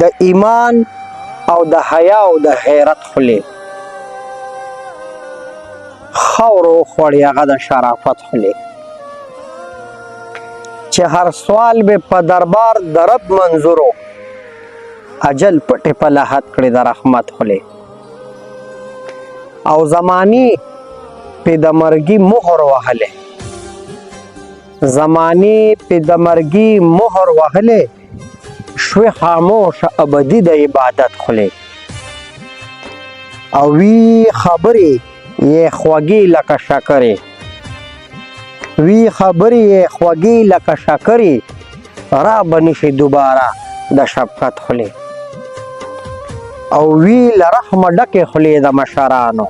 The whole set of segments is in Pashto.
د ایمان او د حیا او د غیرت خولې خاورو خوړې هغه د شرافت خولې چې هر سوال به په دربار د رب منظورو اجل پټې په لحد کړې د رحمت خولې او زمانی په د مرګي مهر وهلې زمانی په د مرګي مهر وهلې شوي خاموش ابدي د عبادت خولې او وی خبرې یې خوږې لکه شکرې وی خبرې یې خوږې لکه شکرې را بنشي دوباره د شفقت خولې او وی له رحمه ډکې خولې د مشرانو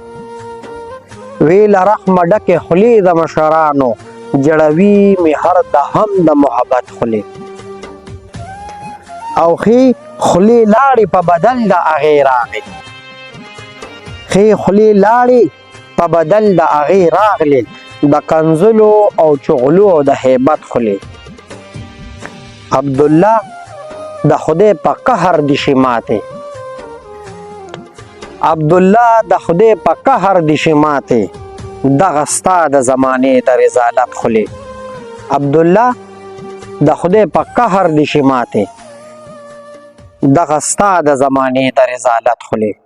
وی له رحمه ډکې خولې د مشرانو جړوي مې هر د هم د محبت خولې او خې خولې لاړې په بدل د هغې راغې خې خولې لاړې په بدل د هغې راغلې د کنځلو او چغلو او د هیبت خولې عبدالله د خدای په قهر دي شي ماتې عبدالله د خدای په قهر دي شي ماتې دغه ستا د زمانې د رضالت خولې عبدالله د خدای په قهر دي شي ماتې دغه ستا د زمانې د رضالت خولې